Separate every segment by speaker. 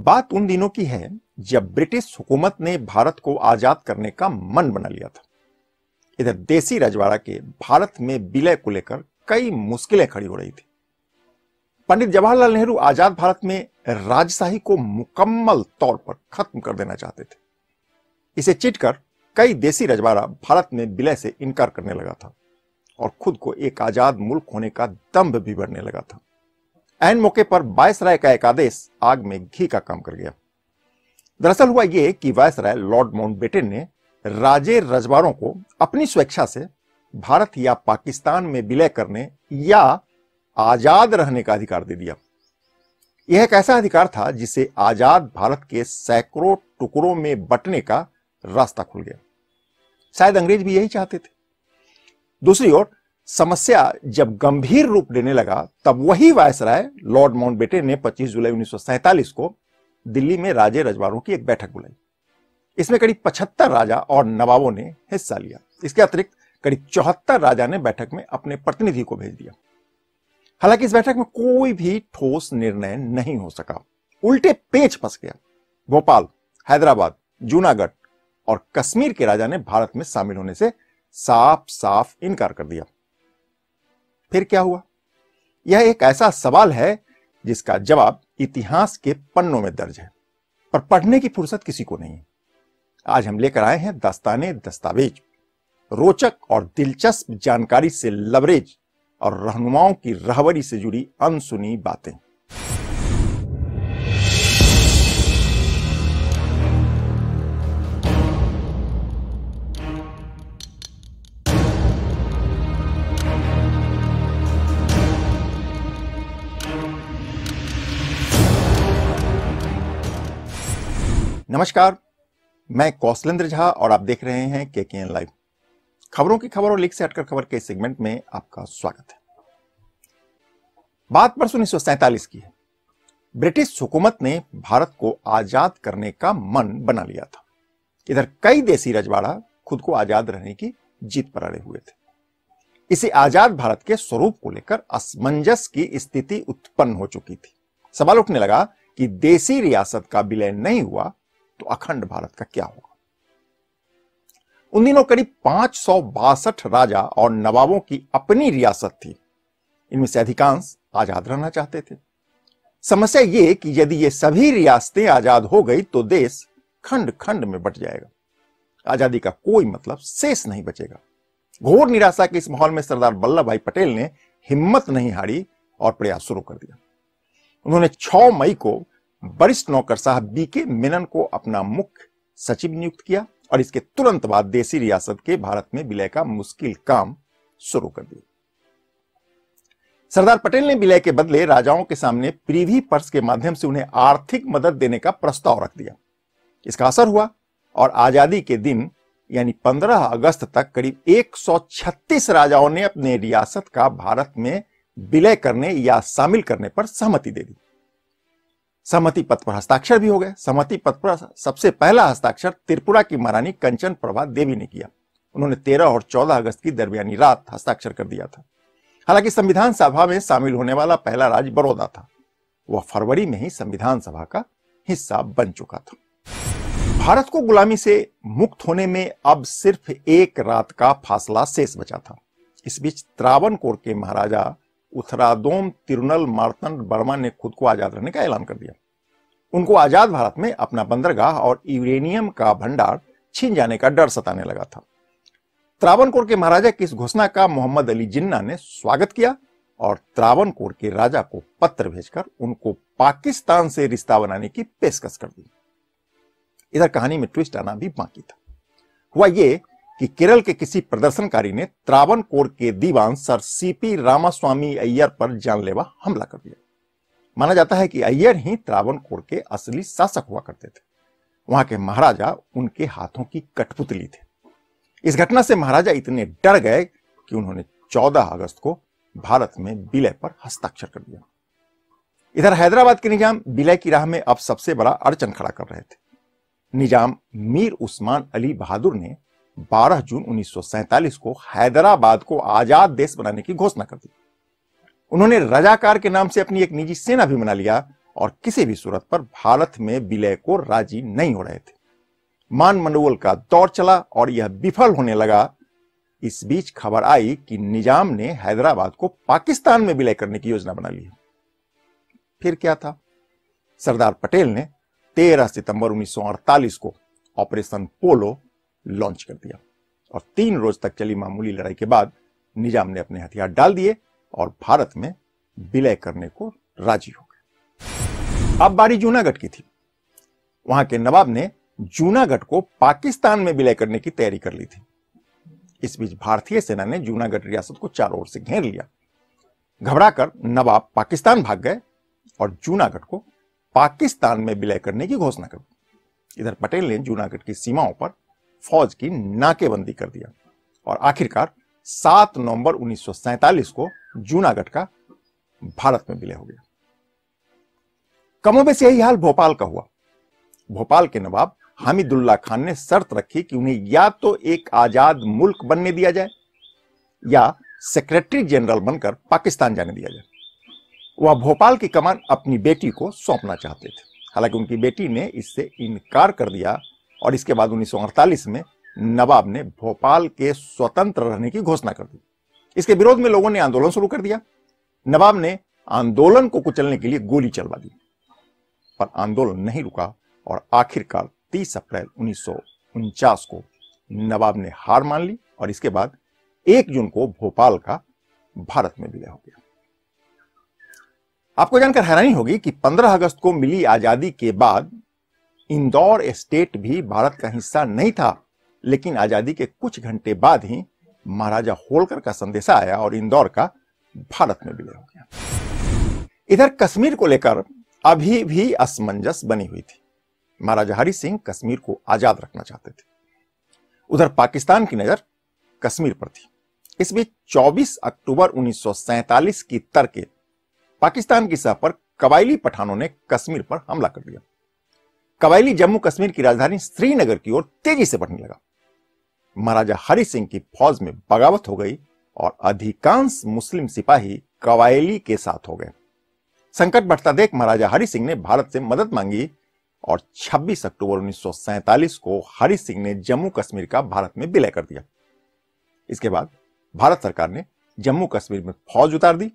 Speaker 1: बात उन दिनों की है जब ब्रिटिश हुकूमत ने भारत को आजाद करने का मन बना लिया था। इधर देसी रजवाड़ा के भारत में विलय को लेकर कई मुश्किलें खड़ी हो रही थी। पंडित जवाहरलाल नेहरू आजाद भारत में राजशाही को मुकम्मल तौर पर खत्म कर देना चाहते थे। इसे चिढ़कर कई देसी रजवाड़ा भारत में विलय से इनकार करने लगा था और खुद को एक आजाद मुल्क होने का दंभ भी बढ़ने लगा था। ऐन मौके पर वायसराय का एक आदेश आग में घी का काम कर गया। दरअसल हुआ यह कि वायसराय लॉर्ड माउंटबेटन ने राजे रजवाड़ों को अपनी स्वेच्छा से भारत या पाकिस्तान में विलय करने या आजाद रहने का अधिकार दे दिया। यह एक ऐसा अधिकार था जिसे आजाद भारत के सैकड़ों टुकड़ों में बंटने का रास्ता खुल गया। शायद अंग्रेज भी यही चाहते थे। दूसरी ओर समस्या जब गंभीर रूप लेने लगा तब वही वायसराय लॉर्ड माउंटबेटन ने 25 जुलाई 1947 को दिल्ली में राजे रजवाड़ों की एक बैठक बुलाई। इसमें करीब 75 राजा और नवाबों ने हिस्सा लिया। इसके अतिरिक्त करीब 74 राजा ने बैठक में अपने प्रतिनिधि को भेज दिया। हालांकि इस बैठक में कोई भी ठोस निर्णय नहीं हो सका। उल्टे पेच फंस गया। भोपाल, हैदराबाद, जूनागढ़ और कश्मीर के राजा ने भारत में शामिल होने से साफ साफ इनकार कर दिया। फिर क्या हुआ? यह एक ऐसा सवाल है जिसका जवाब इतिहास के पन्नों में दर्ज है, पर पढ़ने की फुर्सत किसी को नहीं है। आज हम लेकर आए हैं दास्ताने दस्तावेज, रोचक और दिलचस्प जानकारी से लबरेज और रहनुमाओं की रहबरी से जुड़ी अनसुनी बातें। नमस्कार, मैं कौशलेंद्र झा और आप देख रहे हैं केकेएन लाइव। खबरों की खबर और लीक से हटकर खबर के इस सेगमेंट में आपका स्वागत है। बात वर्ष 1947 की है। ब्रिटिश हुकूमत ने भारत को आजाद करने का मन बना लिया था। इधर कई देसी रजवाड़ा खुद को आजाद रहने की जीत पर अड़े हुए थे। इसे आजाद भारत के स्वरूप को लेकर असमंजस की स्थिति उत्पन्न हो चुकी थी। सवाल उठने लगा कि देसी रियासत का विलय नहीं हुआ तो अखंड भारत का क्या होगा। उन दिनों करीब 562 राजा और नवाबों की अपनी रियासत थी। इनमें से अधिकांश आजाद रहना चाहते थे। समस्या यह कि यदि ये सभी रियासतें आजाद हो गई तो देश खंड खंड में बंट जाएगा। आजादी का कोई मतलब शेष नहीं बचेगा। घोर निराशा के इस माहौल में सरदार वल्लभ भाई पटेल ने हिम्मत नहीं हारी और प्रयास शुरू कर दिया। उन्होंने 6 मई को वरिष्ठ नौकरशाह बीके मेनन को अपना मुख्य सचिव नियुक्त किया और इसके तुरंत बाद देसी रियासत के भारत में विलय का मुश्किल काम शुरू कर दिया। सरदार पटेल ने विलय के बदले राजाओं के सामने प्रीवी पर्स के माध्यम से उन्हें आर्थिक मदद देने का प्रस्ताव रख दिया। इसका असर हुआ और आजादी के दिन यानी 15 अगस्त तक करीब 136 राजाओं ने अपने रियासत का भारत में विलय करने या शामिल करने पर सहमति दे दी। सहमति पत्र पर हस्ताक्षर भी हो गए। सहमति पत्र पर सबसे पहला हस्ताक्षर त्रिपुरा की महारानी कंचन प्रभा देवी ने किया। उन्होंने 13 और 14 अगस्त की दरमियानी रात हस्ताक्षर कर दिया था। हालांकि संविधान सभा में शामिल होने वाला पहला राज्य बड़ौदा था। वह फरवरी में ही संविधान सभा का हिस्सा बन चुका था। भारत को गुलामी से मुक्त होने में अब सिर्फ एक रात का फासला शेष बचा था। इस बीच त्रावणकोर के महाराजा उथरादोम तिरुनल मार्तंड वर्मा ने खुद को आजाद रहने का ऐलान कर दिया। उनको आजाद भारत में अपना बंदरगाह और यूरेनियम का भंडार छीन जाने का डर सताने लगा था। त्रावणकोर के महाराजा की इस घोषणा का मोहम्मद अली जिन्ना ने स्वागत किया और त्रावणकोर के राजा को पत्र भेजकर उनको पाकिस्तान से रिश्ता बनाने की पेशकश कर दी। इधर कहानी में ट्विस्ट आना भी बाकी था। हुआ यह कि केरल के किसी प्रदर्शनकारी ने त्रावणकोर के दीवान सर सीपी रामास्वामी अय्यर पर जानलेवा हमला कर दिया। माना जाता है कि अय्यर ही त्रावणकोर के असली शासक हुआ करते थे। वहां के महाराजा उनके हाथों की कठपुतली थे। इस घटना से महाराजा इतने डर गए कि उन्होंने 14 अगस्त को भारत में विलय पर हस्ताक्षर कर दिया। इधर हैदराबाद के निजाम विलय की राह में अब सबसे बड़ा अड़चन खड़ा कर रहे थे। निजाम मीर उस्मान अली बहादुर ने 12 जून 1947 को हैदराबाद को आजाद देश बनाने की घोषणा कर दी। उन्होंने रजाकार के नाम से अपनी एक निजी सेना भी बना लिया और किसी भी सूरत पर भारत में विलय को राजी नहीं हो रहे थे। मान मनोवल का दौर चला और यह विफल होने लगा। इस बीच खबर आई कि निजाम ने हैदराबाद को पाकिस्तान में विलय करने की योजना बना ली है। फिर क्या था? सरदार पटेल ने 13 सितंबर 1948 को ऑपरेशन पोलो लॉन्च कर दिया और 3 रोज तक चली मामूली लड़ाई के बाद निजाम ने अपने हथियार डाल दिए और भारत में विलय करने को राजी हो गए। अब बारी जूनागढ़ की थी। वहां के नवाब ने जूनागढ़ को पाकिस्तान में विलय करने की तैयारी कर ली थी। इस बीच भारतीय सेना ने जूनागढ़ रियासत को चारों ओर से घेर लिया। घबराकर नवाब पाकिस्तान भाग गए और जूनागढ़ को पाकिस्तान में विलय करने की घोषणा कर दी। इधर पटेल ने जूनागढ़ की सीमाओं पर फौज की नाकेबंदी कर दिया और आखिरकार 7 नवंबर 1947 को जूनागढ़ का भारत में विलय हो गया। कमोबेश यही हाल भोपाल का हुआ। भोपाल के नवाब हामिदुल्लाह खान ने शर्त रखी कि उन्हें या तो एक आजाद मुल्क बनने दिया जाए या सेक्रेटरी जनरल बनकर पाकिस्तान जाने दिया जाए। वह भोपाल की कमान अपनी बेटी को सौंपना चाहते थे। हालांकि उनकी बेटी ने इससे इनकार कर दिया और इसके बाद 1948 में नवाब ने भोपाल के स्वतंत्र रहने की घोषणा कर दी। इसके विरोध में लोगों ने आंदोलन शुरू कर दिया। नवाब ने आंदोलन को कुचलने के लिए गोली चलवा दी, पर आंदोलन नहीं रुका और आखिरकार 30 अप्रैल 1949 को नवाब ने हार मान ली और इसके बाद 1 जून को भोपाल का भारत में विलय हो गया। आपको जानकर हैरानी होगी कि 15 अगस्त को मिली आजादी के बाद इंदौर स्टेट भी भारत का हिस्सा नहीं था, लेकिन आजादी के कुछ घंटे बाद ही महाराजा होलकर का संदेशा आया और इंदौर का भारत में विलय हो गया। इधर कश्मीर को लेकर अभी भी असमंजस बनी हुई थी। महाराजा हरि सिंह कश्मीर को आजाद रखना चाहते थे। उधर पाकिस्तान की नजर कश्मीर पर थी। इस बीच 24 अक्टूबर 1947 की तड़के पाकिस्तान की सह पर कबायली पठानों ने कश्मीर पर हमला कर दिया। कबायली जम्मू कश्मीर की राजधानी श्रीनगर की ओर तेजी से बढ़ने लगा। महाराजा हरि सिंह की फौज में बगावत हो गई और अधिकांश मुस्लिम सिपाही कबायली के साथ हो गए। संकट बढ़ता देख महाराजा हरि सिंह ने भारत से मदद मांगी और 26 अक्टूबर 1947 को हरि सिंह ने जम्मू कश्मीर का भारत में विलय कर दिया। इसके बाद भारत सरकार ने जम्मू कश्मीर में फौज उतार दी।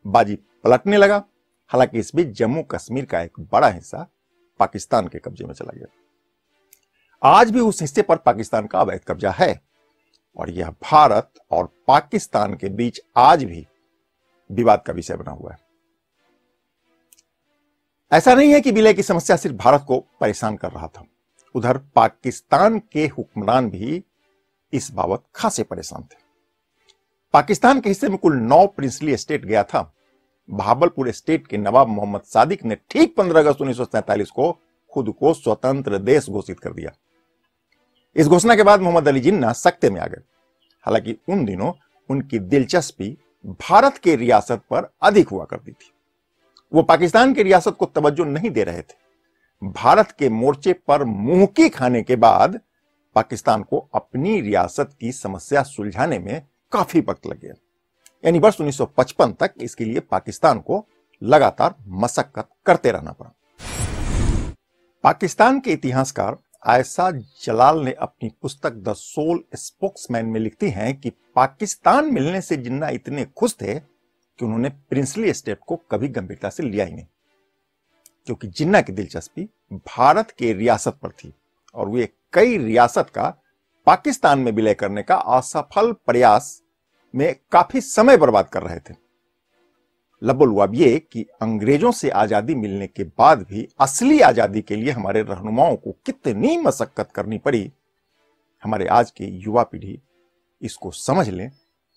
Speaker 1: बाजी पलटने लगा। हालांकि इस बीच जम्मू कश्मीर का एक बड़ा हिस्सा पाकिस्तान के कब्जे में चला गया। आज भी उस हिस्से पर पाकिस्तान का अवैध कब्जा है और यह भारत और पाकिस्तान के बीच आज भी विवाद का विषय बना हुआ है। ऐसा नहीं है कि विलय की समस्या सिर्फ भारत को परेशान कर रहा था। उधर पाकिस्तान के हुक्मरान भी इस बाबत खासे परेशान थे। पाकिस्तान के हिस्से में कुल 9 प्रिंसली स्टेट गया था। भावलपुर स्टेट के नवाब मोहम्मद सादिक ने ठीक 15 अगस्त 1947 को खुद को स्वतंत्र देश घोषित कर दिया। इस घोषणा के बाद मोहम्मद अली जिन्ना सख्ते में आ गए। हालांकि उन दिनों उनकी दिलचस्पी भारत के रियासत पर अधिक हुआ करती थी। वो पाकिस्तान की रियासत को तवज्जो नहीं दे रहे थे। भारत के मोर्चे पर मुंहकी खाने के बाद पाकिस्तान को अपनी रियासत की समस्या सुलझाने में काफी वक्त लग गया। यानी वर्ष 1955 तक इसके लिए पाकिस्तान को लगातार मशक्कत करते रहना पड़ा। पाकिस्तान के इतिहासकार आयशा जलाल ने अपनी पुस्तक द सोल स्पोक्समैन में लिखती हैं कि पाकिस्तान मिलने से जिन्ना इतने खुश थे कि उन्होंने प्रिंसली स्टेट को कभी गंभीरता से लिया ही नहीं, क्योंकि जिन्ना की दिलचस्पी भारत के रियासत पर थी और वे कई रियासत का पाकिस्तान में विलय करने का असफल प्रयास में काफी समय बर्बाद कर रहे थे। लबोलुआब ये कि अंग्रेजों से आजादी मिलने के बाद भी असली आजादी के लिए हमारे रहनुमाओं को कितनी मशक्कत करनी पड़ी, हमारे आज की युवा पीढ़ी इसको समझ लें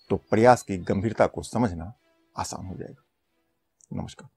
Speaker 1: तो प्रयास की गंभीरता को समझना आसान हो जाएगा। नमस्कार।